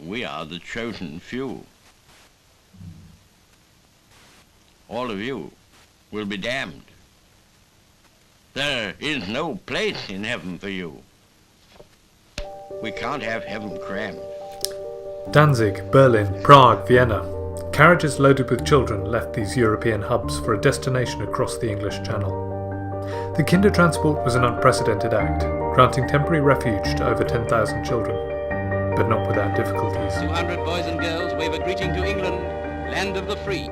We are the chosen few. All of you will be damned. There is no place in heaven for you. We can't have heaven crammed. Danzig, Berlin, Prague, Vienna. Carriages loaded with children left these European hubs for a destination across the English Channel. The Kindertransport was an unprecedented act, granting temporary refuge to over 10,000 children, but not without difficulties. 200 boys and girls wave a greeting to England, land of the free.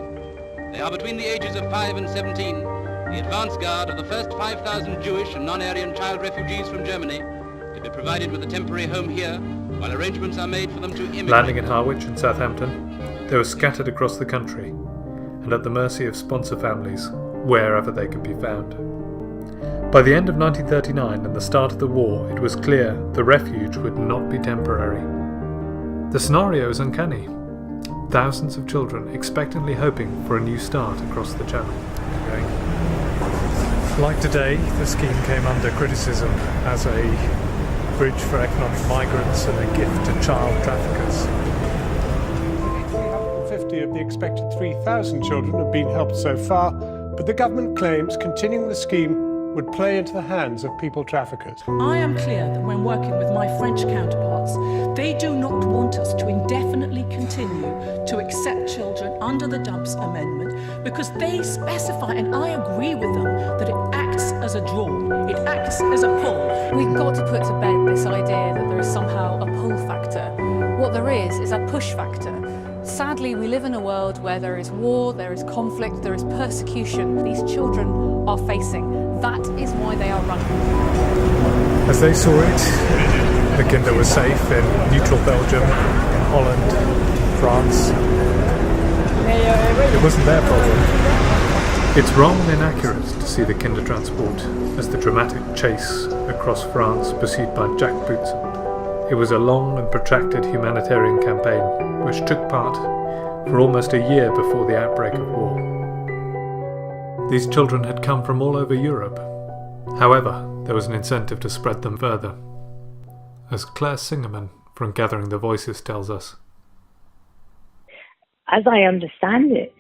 They are between the ages of 5 and 17, the advance guard of the first 5,000 Jewish and non-Aryan child refugees from Germany, to be provided with a temporary home here, while arrangements are made for them to immigrate. Landing in Harwich and Southampton, they were scattered across the country and at the mercy of sponsor families, wherever they could be found. By the end of 1939 and the start of the war, it was clear the refuge would not be temporary. The scenario is uncanny. Thousands of children expectantly hoping for a new start across the Channel. Like today, the scheme came under criticism as a bridge for economic migrants and a gift to child traffickers. 350 of the expected 3,000 children have been helped so far, but the government claims continuing the scheme would play into the hands of people traffickers. I am clear that when working with my French counterparts, they do not want us to indefinitely continue to accept children under the Dumps Amendment because they specify, and I agree with them, that it acts as a draw, it acts as a pull. We've got to put to bed this idea that there is somehow a pull factor. What there is a push factor. Sadly, we live in a world where there is war, there is conflict, there is persecution these children are facing. That is why they are running. As they saw it, the Kinder was safe in neutral Belgium, in Holland, France. It wasn't their problem. It's wrong and inaccurate to see the Kindertransport as the dramatic chase across France pursued by jackboots. It was a long and protracted humanitarian campaign which took part for almost a year before the outbreak of war. These children had come from all over Europe. However, there was an incentive to spread them further, as Claire Singerman from Gathering the Voices tells us. As I understand it,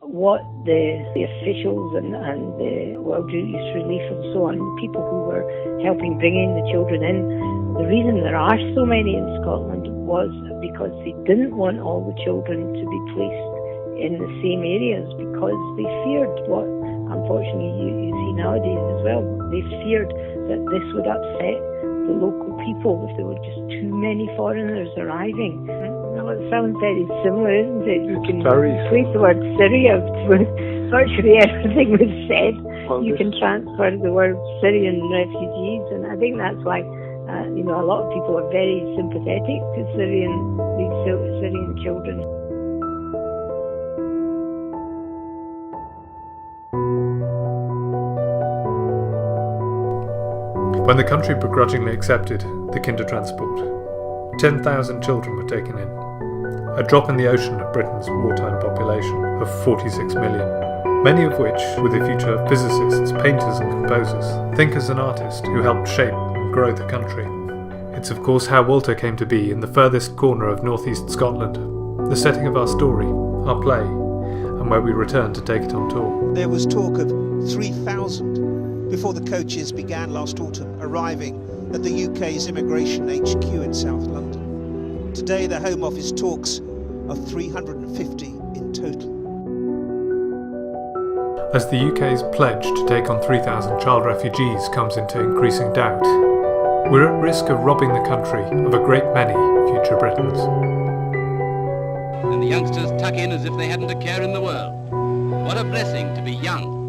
what the officials and the World Youth Relief and so on, the people who were helping bring in the children in, the reason there are so many in Scotland was because they didn't want all the children to be placed in the same areas because they feared what, unfortunately, you see nowadays as well. They feared that this would upset the local people if there were just too many foreigners arriving. Well, it sounds very similar, isn't it? You can replace the word Syria with virtually everything was said. You can transfer the word Syrian refugees, and I think that's why a lot of people are very sympathetic to these Syrian children. When the country begrudgingly accepted the Kindertransport, 10,000 children were taken in, a drop in the ocean of Britain's wartime population of 46 million, many of which were the future physicists, painters and composers, thinkers and artists who helped shape and grow the country. It's of course how Walter came to be in the furthest corner of northeast Scotland, the setting of our story, our play, and where we return to take it on tour. There was talk of 3,000 before the coaches began last autumn arriving at the UK's immigration HQ in South London. Today the Home Office talks of 350 in total. As the UK's pledge to take on 3,000 child refugees comes into increasing doubt, we're at risk of robbing the country of a great many future Britons. And the youngsters tuck in as if they hadn't a care in the world. What a blessing to be young.